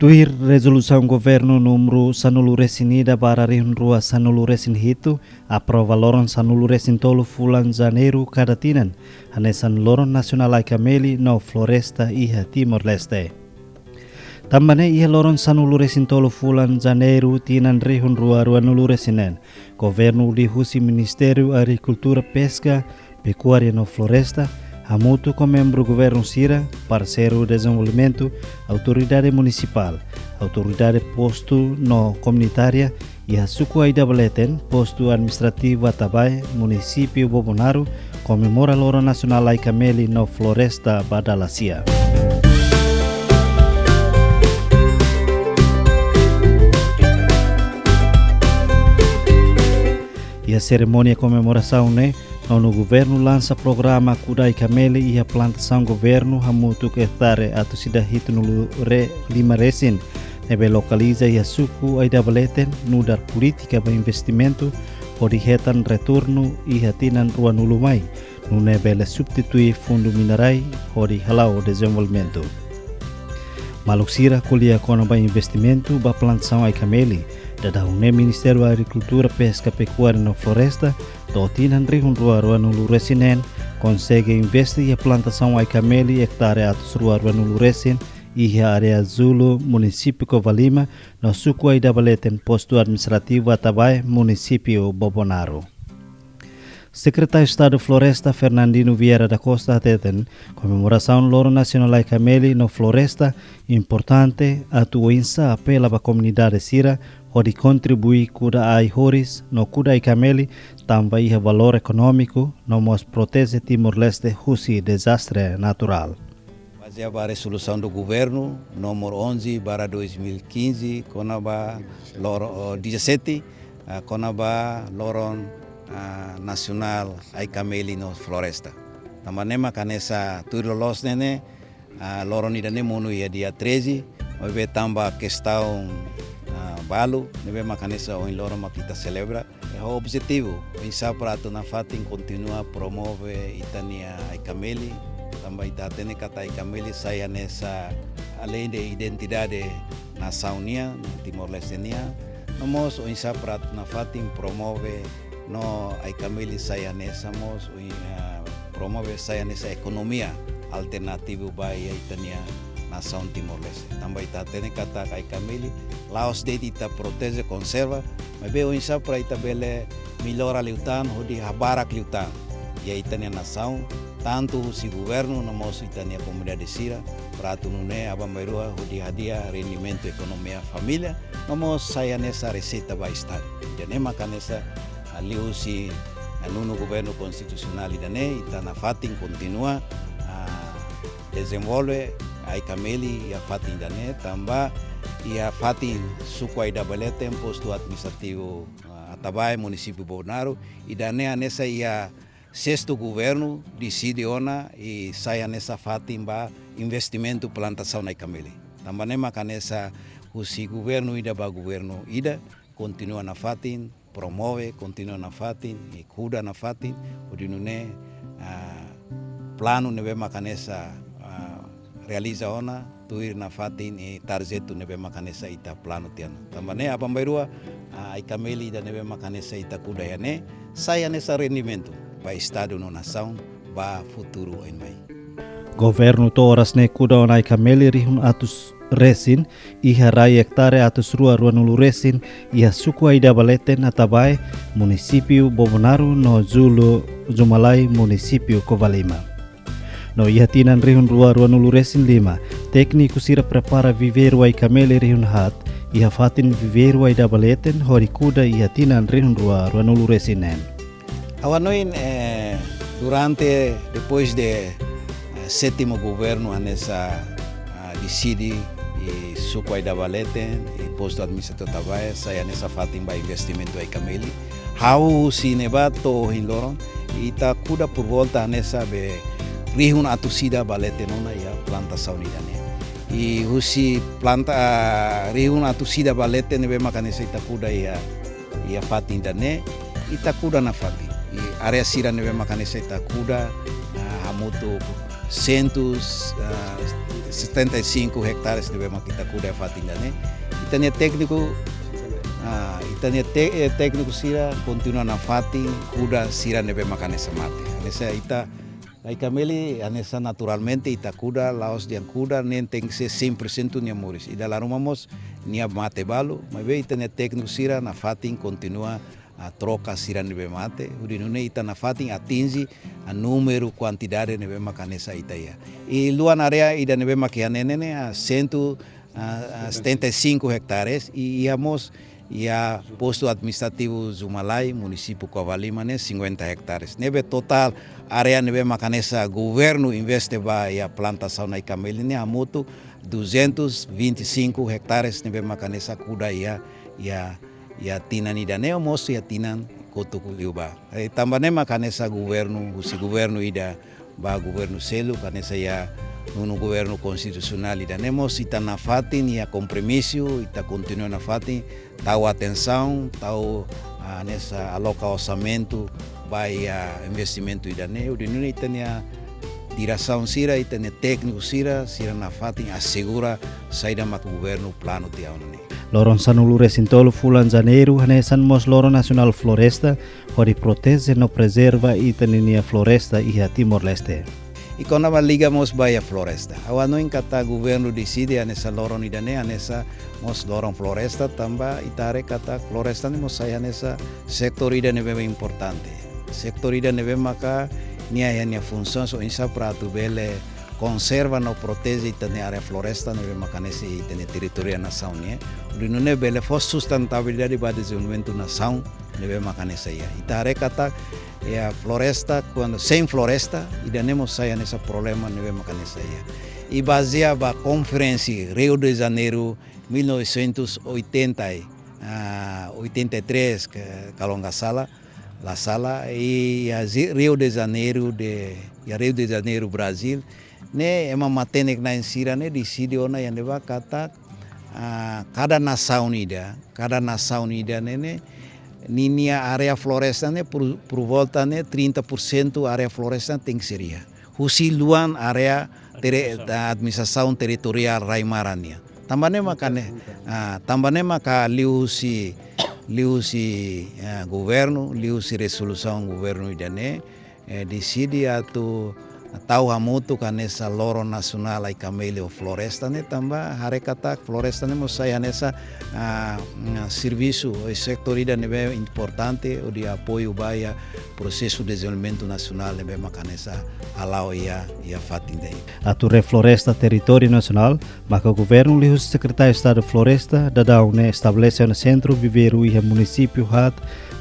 Tuir resolução governo número sanulu resinida para rua sanulu resin hitu aprova loron sanulu resin tolu fulan janeiro cada tinan hanesan loron nasional ai kameli no floresta iha Timor Leste. Tambane iha loron sanulu resin tolu fulan janeiro tinan rua nulu resinen governo dihusi Ministério Agricultura Pesca Pecuária no Floresta Hamutu com membro governo Sira, parceiro desenvolvimento, autoridade municipal, autoridade posto no comunitária e a suku Aidabaleten, posto administrativo Atabai, município Bobonaro, comemora Loro Nacional ai Kameli no Floresta Badalacia. E a cerimônia comemoração, no governo lança programa Kudai Kameli e a plantação governo hamutu hectare atu sida hit no lima resin nebe localiza e a suku Aidabaleten nudar política para investimento odi hetan retorno e hatinan rua nulumai no nebe substitui fundo minerai odi halau desenvolvimento. Maluksira kulia kono ba investimento ba plantação ai Kameli da Ministério da Agricultura, Pesca Pecuária no Floresta, totinan rua nulu resinen, consegue investir a plantação ai Kameli hectare atus rua nulu resin e a área Zulu, município Covalima, no suku Aidabaleten, posto administrativo Atabai, município Bobonaro. Secretário de Estado Floresta Fernandino Vieira da Costa Teten, comemoração Loro Nacional ai Kameli no Floresta, importante atuinsa apela para a comunidade Sira, onde contribui kuda ai horis no kuda ai Kameli, também valor econômico, no mos protege Timor-Leste husi desastre natural. Baseado a resolução do governo número 11/2015, conaba loro 17, conaba loron nacional ai Kameli no Floresta. Tamanema kanesa tuiro los nene loron idane monu ia dia 13, vai tamba questão balu, nebe makanesa o loro makita celebra. O objetivo, pensar para tu na fatin continua promove itania ai Kameli, também ita tene kata ai Kameli saya nessa além de identidade nacional Timor-Leste nia, nós o pensar para tu na fatin promove no ai Kameli saya nessa mos promove saya nessa economia alternativa vai itania nação Timor-Leste. Também está tendo kata ai Kameli, Laos de ita protege, conserva, mas bem o insa para ita bele melhora liutan, hodi habarak liutan. E aí tem a nação, tanto o governo, no moço itania comunidade Sira, para tu nune abambairua hodi hadia rendimento economia família, no moço saia nessa receita vai estar. E nem macanessa ali o si no governo constitucional idane, ita na fatin continua desenvolve ai Kameli e a fatin idane, também e a fatin suku Aidabaleten, posto administrativo Atabai, município Bobonaro, e dane nessa ia sexto governo decide ona e saia nessa fatin ba investimento plantação ai Kameli. Também macanessa o governo ida ba governo ida continua na fatin, promove, continua na fatin e cuida na fatin, o dinune plano nebe macanessa realiza ona tuir na fatin e tarjetu nebe makanesa ita plano tiana. Tambane abambairua ai Kameli da nebe makanesa ita kuda yane saya nessa rendimento ba estado no nação ba futuro em mai. Governo toras ne kuda ai Kameli rihun atus resin e harai hectare atus rua nulu resin e a suku Aidabaleten Atabai, município Bobonaro no Zulu Zumalai, município Covalima. No ihatinan rihun rua nulu resin 5, técnico Sira prepara viveiro ai Kameli rihun hat, iha fatin viveiro Aidabaleten hori kuda ihatinan rihun rua nulu resinen. Awanoin durante depois de sétimo governo nessa decide e suku Aidabaleten e posto administrativo Atabai saya nessa fatin ba investimento ai Kameli. Hau sinebato hinloron ita kuda por volta nessa be rihun atusida balete nona ya plantação idane. E husi planta rihun atusida balete nebe makanesa itakuda ya fatin dane itakuda na fati. E area Sira nebe makanesa itakuda hamutu 175 hectares devemos kita kuda fatinda ne. Itanya técnico sira continua na fatin kuda sira nebe makane samate. Anessa ita Laikameli anessa naturalmente ita kuda laos diang kuda nem tem que ser 100% nia muris. Ida larumamos nia mate balo, mas ve itanya técnico sira na fatin continua a troca sira nebe mate. Urinune ita na fatin atinge a número quantidade nebe makanesa itaia. E luan area ida nebe makianene a 175 hectares e íamos a posto administrativo Zumalai, município Covalima, 50 hectares. Nebe total área nebe makanesa governo investe ba a plantação na Ikameli a moto 225 hectares nebe makanesa kuda ia tinan ida neo mosto ia tinan kotukuliuba. Tambane makanesa governo, usi governo ida ba governo selo kanesa ia no governo constitucional ida nemos ita na fatin ia compromisso ita continua na fatin tau atenção tau nessa aloca orçamento vai investimento ida ne udinune ita nia direção sira ita ne técnico sira na fatin assegura saída mak governo plano dia ne. Loron sanulure sintolo fulan janeiro hanesan mos loron nacional floresta hori protege no preserva ita nia floresta ia Timor Leste. E quando nós ligamos a floresta, agora não encata governo decide nessa loron idane, nessa mos loron floresta também itare kata floresta nemos saya nessa sektor idane bem importante. Sektor idane bem maka nia função so insa prato bele conserva no protege itane área floresta nebe maka nesse itane território nação né. Urinune bele fos sustentabilidade para desenvolvimento nação nebe maka nessa ia. Itare kata a floresta, quando sem floresta, e temos saia nesse problema, não vemos nessa aí. E baseava a conferência Rio de Janeiro 1983, calonga sala, la sala e a Rio de Janeiro Brasil, né é uma matéria que na insira né decide ona yang leva kata cada nação unida né Ninia area floresta ne por volta ne 30% área floresta tem que seria. Husiluan área da administração territorial Raimarania. Também maka liusi governo, liusi resolução governo idane decide atu tau hamutu kanesa loro nacional ai Ikameli floresta ne tamba harekata floresta ne mosaya nessa serviço o sector ida nebe importante o de apoio baia processo de desenvolvimento nacional nebe makanesa alau ia fatindei. Atu refloresta território nacional, maka o governo liu secretário de estado de floresta dadau-ne estabelece no centro viveiro ia município hat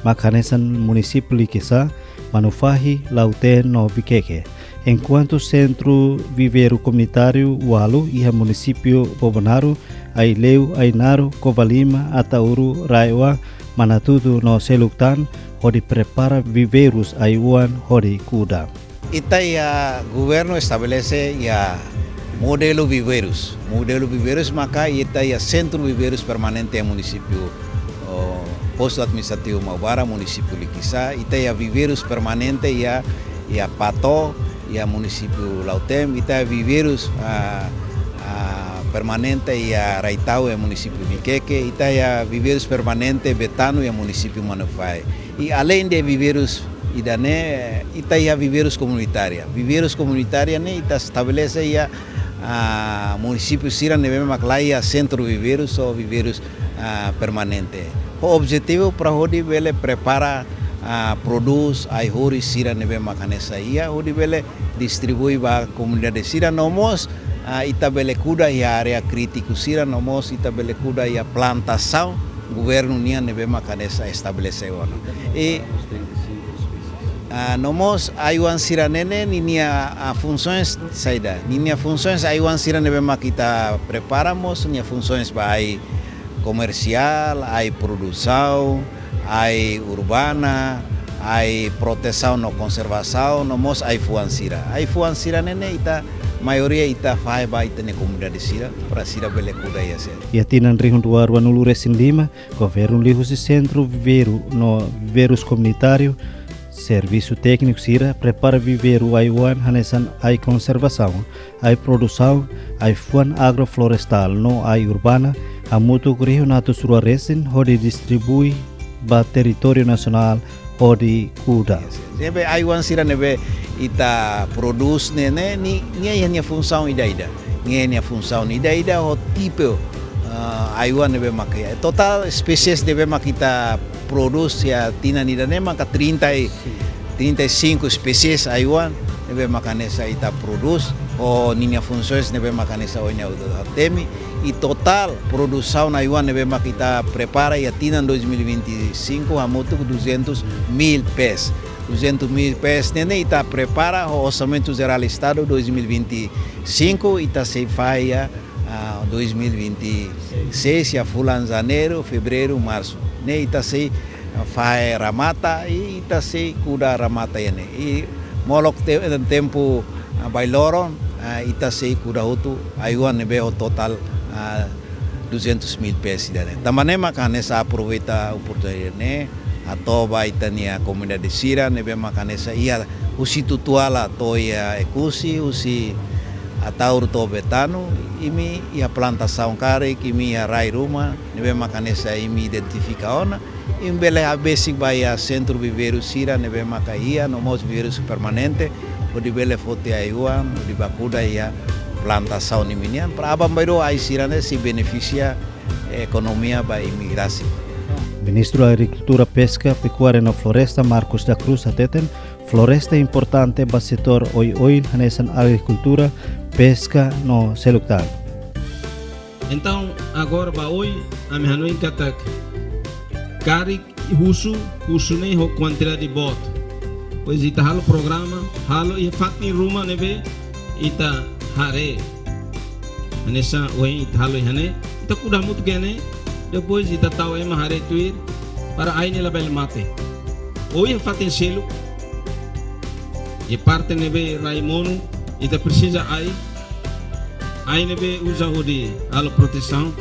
makanesa município likisa manufahi lauten no Vikeke. Enquanto o centro viveiro comunitário Walu e o município Bobonaro, Aileu, Ainaro, Covalima, Atauru, Raiwa, Manatudo no Seluktan, onde prepara viveiros Aiwan, onde cuida. Ita governo estabelece modelo viveiros maka ita centro viveiros permanente município posto administrativo Maubara, município Likisa, ita viveiros permanente Pato e a município Lautem, ita viveiros permanente e a Raitau e município Miqueque, ita viveiros permanente Betano e município Manufai. E além de viveiros idane, ita viveiros comunitária ne ita estabelece município Sira nebe maclaia centro viveiros ou viveiros permanente. O objetivo para onde ele prepara produz ai hori sira nebe makanesa ia onde ele distribui para a comunidade sira nomos itabele kuda ia área crítico sira nomos itabele kuda ia plantação governo nia nebe makanesa estabeleceu e nomos ayuan sira nene ninia funções saída ninia funções ayuan sira nebe makita preparamos nia funções para comercial ai produção ai urbana, ai proteção no conservação, no mos ai fuansira. Ai fuansira nene ita maioria ita fai ba ita ne comunidade sira para sira bele kuda ia se. E atinan rihun duar wanulu resin lima, governo lihu si centro viveiro no viveiros comunitário Serviço técnico Sira prepara viver o Aiwan hanesan ai conservação, ai produção, ai fuan agroflorestal no ai urbana, a mutu regionato Suarezin hodi distribui ba território nacional hodi kuda. Nebe Aiwan Sira nebe ita produz nene ni hanya função ida ni função ida o tipo Aiwan nebe makia. Total spesies nebe makita produz ya tina nida ne maka 35 spesies Aiwan nebe makanesa ita produz o ninya funções nebe makanesa onya temi e total produção na Aiwan nebe makita prepara ya tina 2025 a moto 200.000 pés. 200.000 pés, nene ita prepara o orçamento geral do estado 2025 ita se faia 2026 a fulan janeiro, fevereiro, março. Ne ita se fai ramata e ita se kuda ramata ene. E molok tempo bailoron ita se kuda hutu Aiwan nebe o total 200.000 pés dane. Tamane makane sa aproveita oportunidade ne atau baitania comunidade Sira nebe makanesa ia usi tutuala toia ekusi usi ataur to betano imi ia plantação kare kimi ia rai ruma nebe makanesa imi identifica ona imbele a basic baia centro viveiro Sira nebe makaia no mos viveiro permanente o de bele fote Aiwan o de bakuda ia plantação niminian para abambairo ai Sira ne se beneficia economia ba imigrasi. Ministro da Agricultura, Pesca, Pecuária e Floresta, Marcos da Cruz Ateten, floresta é importante para o setor oi hanesan agricultura, pesca no Seluktan. Então, agora para hoje, a minha noite katak karik husu nem ho quantidade de bot. Pois ita halo programa, halo ia fatni ruma nebe ita hare. Hanesa oi ita halo hane, ita kuda mut gene. Depois ita tahu ema hari tuir para aine label mate. Hoje fatem selo. E parte nebe Raimono ita precisa ai nebe usa hodi alo proteção,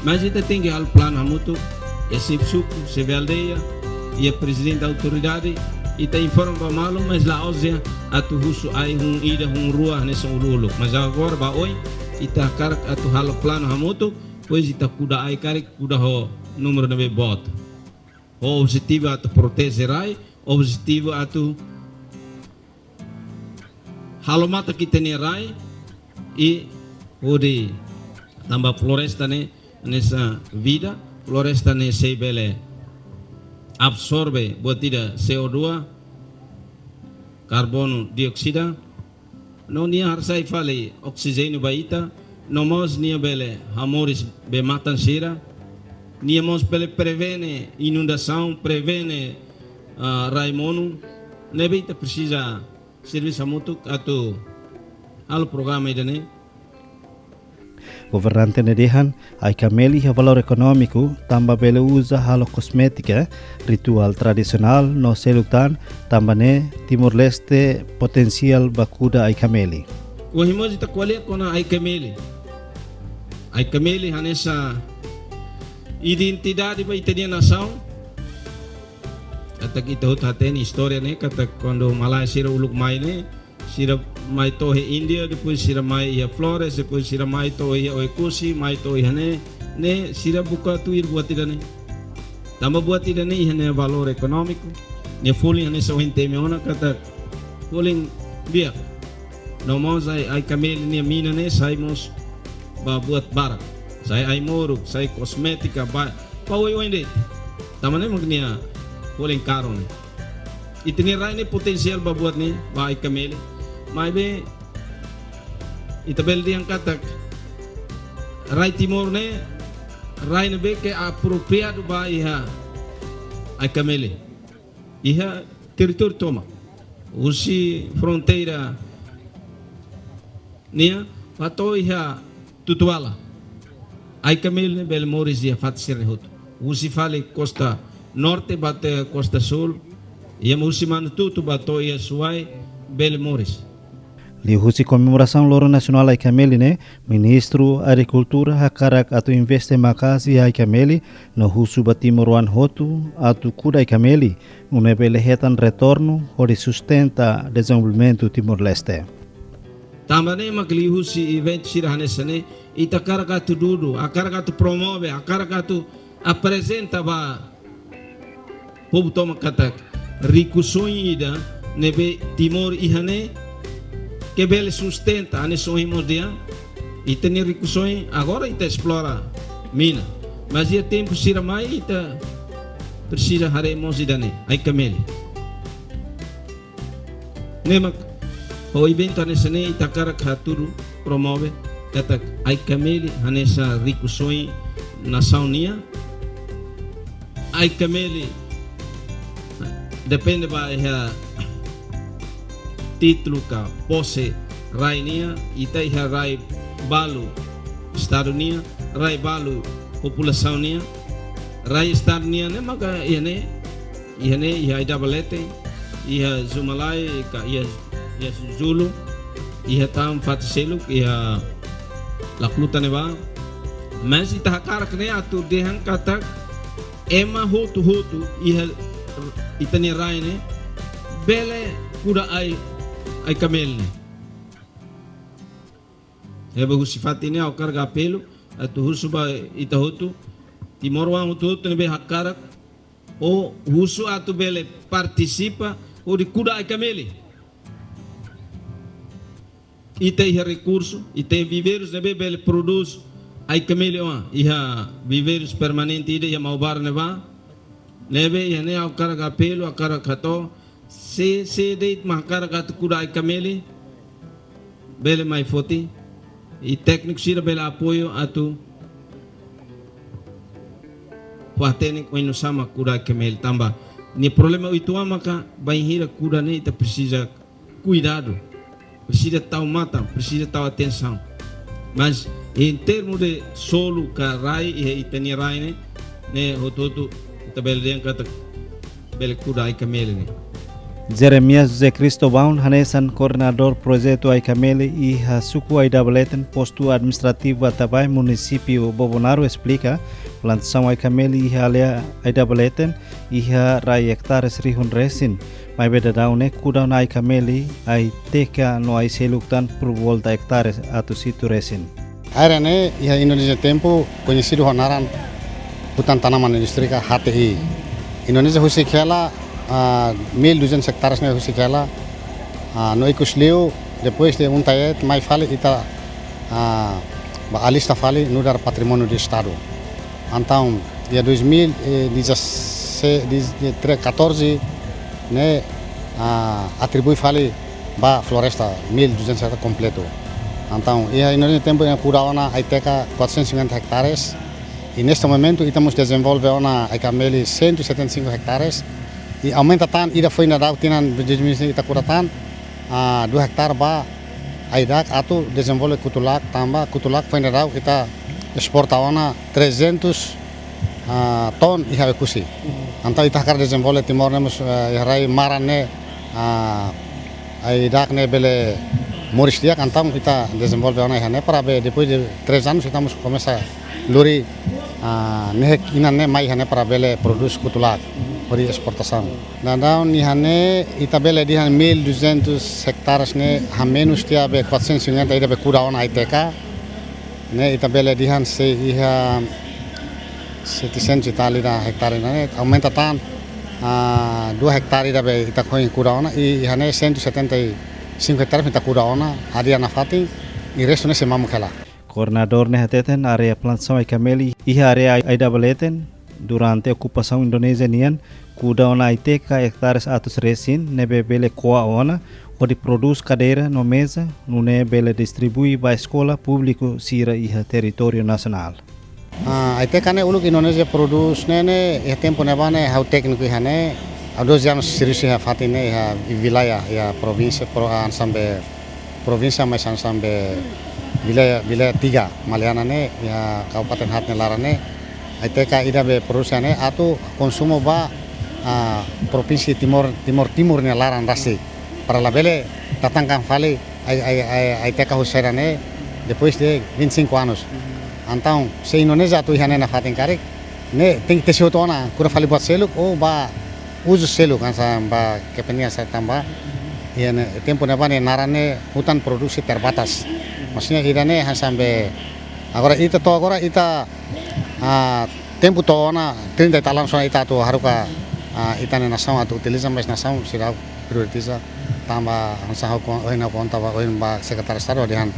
mas ita tem que alo plano hamuto e se suco se aldeia e presidente da autoridade ita informa para malo mas lá ozia atu husu ai ida rua nessa ulu. Mas agora ba oi ita karak atu halo plano hamuto pois ita kuda ai kari kuda ho número nebe bot. O objetivo atu protegerai, objetivo atu halomata kita ne rai e ode tamba floresta ne nessa vida, floresta ne sei bele absorbe botida CO2, carbono dioxida, não nia harsai fale oxigênio baita. Nós nia bele amores be matan Sira, nia mos bele prevene inundação, prevene Raimono, nebita precisa serviço muito atau al programa idane. Governante nedehan ai kameli ha valor econômico tamba bele usa halo cosmética ritual tradicional no Seluktan tambane Timor-Leste potencial bakuda ai kameli. O himos ita kualia kona ai kameli. Ai kameli hanessa identidade ba itania nação. Atak ita hut hateni história ne kata quando Malaya Sira uluk mai ne Sira mai tohe India depois Sira mai ia Flores depois Sira mai tohe ia Oekusi mai tohe hane ne Sira buka tuir buat idane. Tamba buat idane hane valor econômico ne fuling hanessa o inteme ona kata fuling biak. Nomos ai kameli ne mina ne saimos ba buat barak. Saya ai moruk, saya kosmetika ba pawai wende. Tamane magnia fuling karo ne. Itinirai ne potensial ba buat ne ba ai kameli. Mai be itabel diang katak Rai Timor ne Rai ne be ke apropriado ba iha ai kameli. Iha território toma. Usi fronteira nia pato iha tutuala. Ai kameli ne bel moris dia fat sirhut. Usi fale costa norte bate costa sul. Ia musi man tutu bato ia suai bel moris. Lihusi comemoração Loro Nacional Aikameli né, Ministro Agricultura hakarak atu investe makasi Aikameli no husu batimoruan hotu atu kuda Aikameli, unebele hetan retorno ori sustenta desenvolvimento Timor-Leste. Também maklihusi evento sirahanesane itakaraka tu dudu, akaraka tu promove, akaraka tu apresenta ba povo toma katak rikusoi ida nebe Timor ihane que bele sustenta ane sonhimos dia e tem rikusoi agora ita explora mina, mas ia tempo sira mai ita precisa haremos idane Aikameli. Nemak o evento hanesane itakarak haturu promove katak Aikameli hanesa rikusoi nação Aikameli depende ba título ka posse rai nia ita iha rai balu estado nia rai balu população nia rai estado nia ne maka ihane iha idabalete iha zumalai ka iha zulu iha tam fatseluk iha lakluta ne ba mas ita hakarak ne atu dehan katak ema hutu iha itani rai ne bele kuda Aikameli ne heba husifati ne au karga apelo atu husu ba ita hutu Timor wa hutu ne be hakarak o husu atu bele participa o de kuda Aikameli ita iha recurso ita viveiros ne be bele produz Aikameli wa iha viveiros permanente ida iha maubar ne ba nebe iha ne au karga apelo au karga kato se deit mahkara kat kuda Aikameli bele mai foti e técnico sira bele apoio atu patene com ino sama kuda Aikameli tamba ni problema itu maka banhira kuda ne ita precisa cuidado, precisa tal mata, precisa tal atenção, mas em termos de solo carai e itani rai ne hototo ita bele den kata bele kuda Aikameli ne Jeremias José Cristóvão, hanesan coordenador projeto Aikameli e Hasuku Aidabaleten, posto administrativo Atabai, município Bobonaro, explica plantação Aikameli e Alea Aidabaleten e rai hectares rihun resin, mai bedadau ne kudaun Aikameli ai teka no ai seluktan por volta hectares atu situ resin. Área né, e a Indonésia tempo conhecido honaran hutan tanaman industrika HTI. Indonésia husikela 1.200 hectares ne husikela no ikusleu depois de tayet mai fale ita a lista fale no dar patrimônio do estado. Então, dia 2014 né atribui fale ba floresta 1.200 hectares completo. Então, e aí no tempo na Curaona Aiteca 450 hectares e neste momento estamos desenvolvendo na Aikameli 175 hectares e aumenta tan ida foi na tinan bejimisi ita kuratan 2 hektar ba aidak atau desenvolve kutulak tambah kutulak foi na kita exporta ona 300 ton iha kusi. Então ita kar desenvolve Timor nemos rai marane aidak ne bele moris dia então kita desenvolve ona iha ne para depois de 3 anos estamos começa luri ne ina ne mai hane para bele produz kutulak por exportação. Nadão nihane itabele dihan 1.200 hectares ne hamenus tia be 450 ida be Curaona Aiteca ne itabele dihan se iha 700 italida hectare ne aumenta tan 2 hectare ida be ita coin Curaona e ihane 175 hectares ita Curaona adia na fati e resto ne se mamu kala. Coordenador ne hateten area plantação Aikameli e area Aidabaleten durante a ocupação indonesiana, Curaona Aiteca hectares atos resin, nebe bele coa ona, onde produz cadeira no mesa, no bele distribui para a escola público sira e território nacional. Aiteca ne uluk Indonesia produz ne e tempo ne bane hau técnico ihane, hau 2 anos serius iha fatine iha wilayah ya provinsi sampai provinsi mai sampai wilayah 3 Maliana ne ya Kabupaten Hatne Larane Aiteca ida be produksiane atau konsumo ba provinsi Timur ne laran rasi para labele datangkan fale ai teca husera ne depois de 25 anos. Então, se Indonésia tu ihane na fatin karik, ne tem que ter tona kura fali buat selo ou ba uso selo kan sa ba kepenia sa tamba. Iane tempo ne ba ne narane hutan produksi terbatas. Maksudnya irane sampai agora ita tempo tona 30 talang so ita tu haruka ita ne nação atu utiliza mais nação será prioriza tamba ansa ko oina conta ba oin ba secretário estado dihan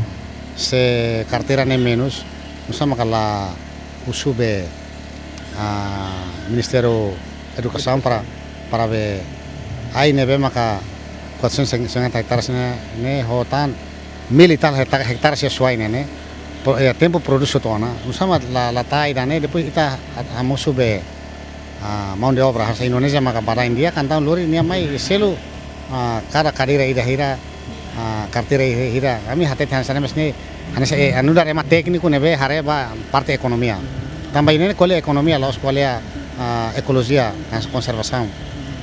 se carteira ne menos usama kala usube Ministério Educação para ver aí nebe maka 450 hectares ne hotan militar hectares sesuai ne tempo produz tona usama la taida ne depois ita amusube mão de obra sa Indonésia maka para India kantang lori nia mai selo kada kadira ida hira carteira hira kami hate than sana mesne anase anuda rema técnico nebe hare ba parte economia tambah ini kole economia los kole ecologia conservação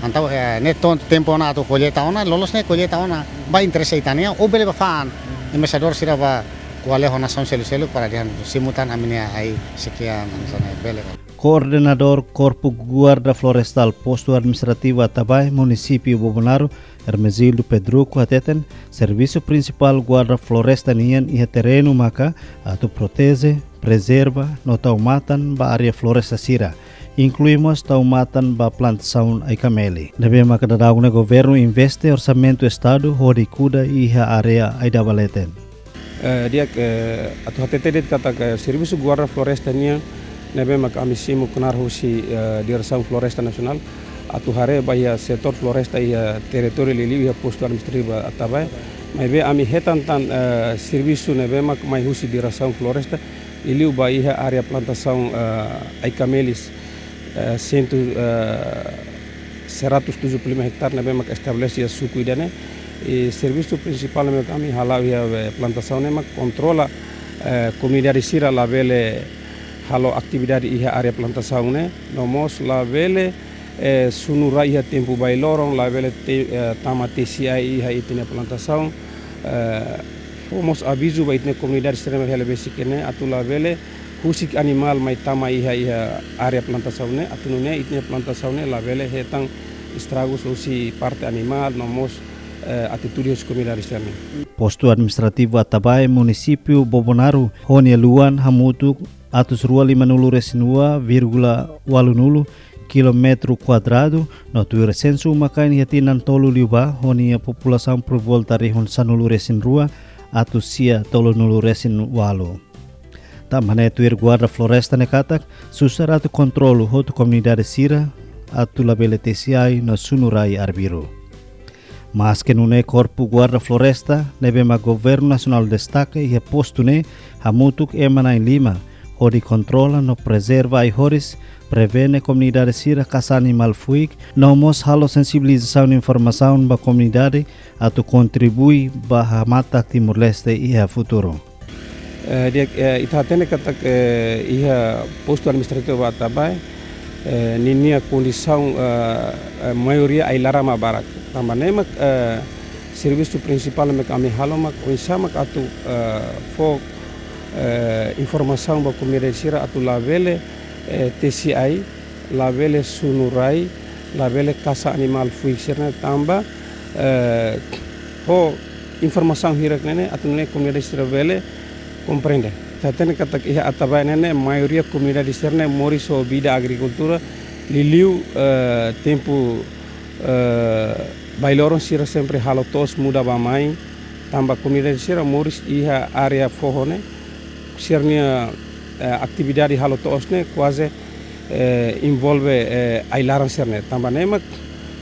então ne ton tempo na to colheita ona lolos ne colheita ona ba interesse itania ou bele ba fan embaixador sira ba quale hona nação selo para dihan simutan aminia ai sekian sana bele. Coordenador Corpo Guarda Florestal Posto Administrativo Atabai, Município Bobonaro, Hermesildo Pedruco Ateten, Serviço Principal Guarda Floresta Nian e terreno maca, atu protege, preserva, no taumatan ba área floresta sira. Incluímos taumatan ba plantação Aikameli. Deve maca da o governo investe orçamento Estado, hori cuda e a área Aidabaleten. Dia atu hatete kata Serviço Guarda Floresta Nian nebe mak amisimu kenar husi Direção Floresta Nacional atu hare bahia setor floresta ia território lili ia posto administrativo Atabai mai be ami hetantan serviço nebe mak mai husi Direção Floresta iliu bahia área plantação Aikamelis 175 hektar nebe mak estabelece a suku idane e serviço principal nebe kami halau ia plantação nebe mak controla comunidade sira labele halo atividade iha área plantação ne nomos la vele sunura iha tempo bailorong la vele tama TCI iha itne plantação fomos aviso ba itne comunidade extrema hele basic ne atu la vele husik animal mai tama iha área plantação ne atu ne itne plantação ne la vele hetang estragos usi parte animal nomos atitudes comunidade extrema. Posto administrativo Atabai, Município Bobonaro, Honia Luan, Hamutu atus rua 5,80,80 kilometro quadrado no tuir sensu makan yatinan tolu liuba honi a população por volta rihon sanulu resin rua atus sia tolu nulu resin walu. Tamane tuir guarda floresta nekatak susar atu kontrolu hotu komunidade sira atu labele TCI no sunurai arbiru. Mas que não é Corpo Guarda Floresta, nebe ma Governo Nacional destaca e posto ne hamutuk emana em Lima, onde controla, no preserva e horis, prevene comunidade sira caça animal fuig, não mos halo sensibilização e informação ba comunidade, atu contribui ba mata Timor-Leste e a futuro. Ita tene kata ia posto administrativo Atabai, ninia condição maioria ai larama barak. Também serviço principal mek ami halo mak oisama atu fo informação ba comunidade sira atu lavele TCI lavele sunurai lavele caça animal fuig sirna tamba ho informação hirak nene atu ne comunidade sira vele compreende tatene kata ia Atabai nene maioria comunidade sira mori so vida agricultura liliu tempo bailoron sira sempre halo tos muda bamai tamba comunidade sira moris iha area fohone sirnia atividade halo tos ne quase envolve ailaran sirne tamba nemak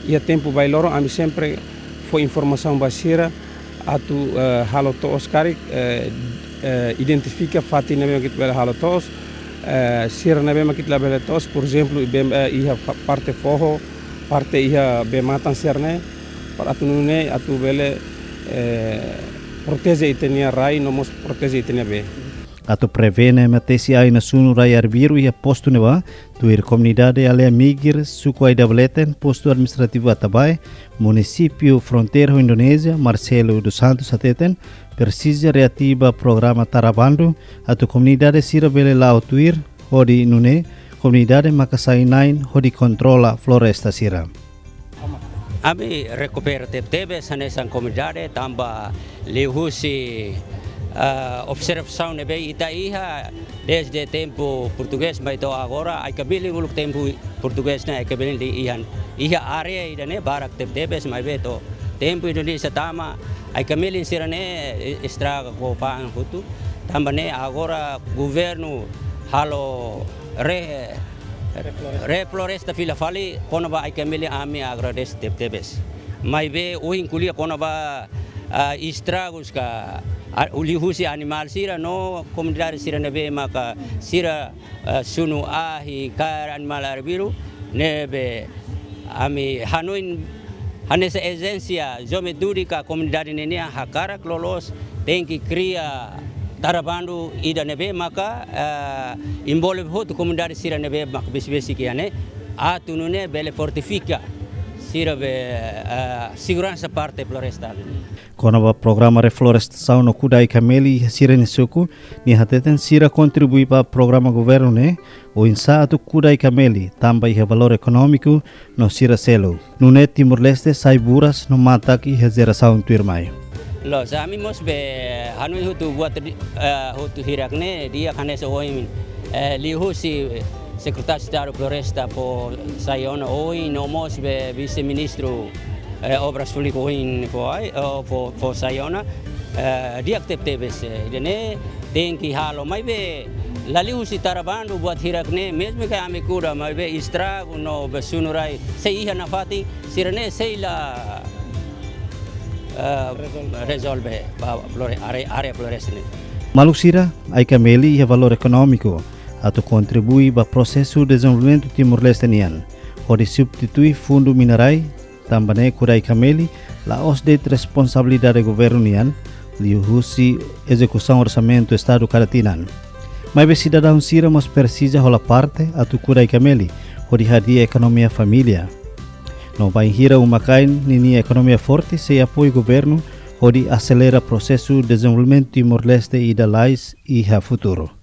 ia tempo bailoron ami sempre foi informação basira atu halo tos karik identifica fati nebe kit bela halo tos sira nebe kit labela tos por exemplo iha parte foho parte iha be matan serne para atunune atu bele protege itenia rai nomos protege itenia be. Atu prevene matesi ai na sunu rai arbiru ia posto newa tuir comunidade alea migir suku ai dableten posto administrativo Atabai, município fronteira Indonésia, Marcelo dos Santos ateten, precisa reativa programa Tarabando, atu comunidade sira bele lao tuir, hodi nune, comunidade Makasainain, hodi controla floresta sira. Ami recupera tebe sanesan comunidade tamba lihusi observação nebe ita iha desde tempo português mas então agora ai kabili uluk tempo português na ai kabili di iha area ida ne barak tebe mas beto tempo Indonesia tama ai kabili sirane estraga ko pang hutu tamba ne agora governo halo refloresta fila fali kono ba ai kabili ami agradece tebes mai be uhin kulia kono ba estragos ka ulihusi animal sira no comunidade sira nebe maka sira sunu ahi kar animal arbiru nebe ami hanuin hanesa esensia jome duri ka comunidade nene hakara lolos tenki cria Tarabando ida nebe maka involve hot comunidade sira nebe maka besi kiane atunune bele fortifica sira be segurança parte florestal. Kono programa reflorestação no Kudai Kameli sira nisuku ni hateten sira contribui para programa governo ne o insatu Kudai Kameli tamba ia valor econômico no sira selo no net Timor-Leste sai buras no matak ia geração tuirmai. Los amigos be hanu hutu buat hutu hirakne dia kanes oin lihusi secretário de Estado Floresta por Sayona hoje nomos be vice-ministro obras públicas hoje por Sayona dia teve dene tem que halo mai be lalihusi Tarabando buat hirakne mesmo que ame cura mai be estrago no be sunurai sei na fati sirene sei la resolve área florestal. Maluk sira ai Kameli ia valor econômico atau contribui para processo de desenvolvimento Timor-Leste nian. Hori substitui fundo minerai tambane Kudai Kameli la os de responsabilidade governo nian lihusi execução orçamento estado caratinan. Mas be cidadão sira mos precisa rola parte atau Kudai Kameli hori hadia economia família. No vai hira uma kain nini economia forte se apoio governo hori acelera processo de desenvolvimento Timor-Leste e da lais e ha futuro.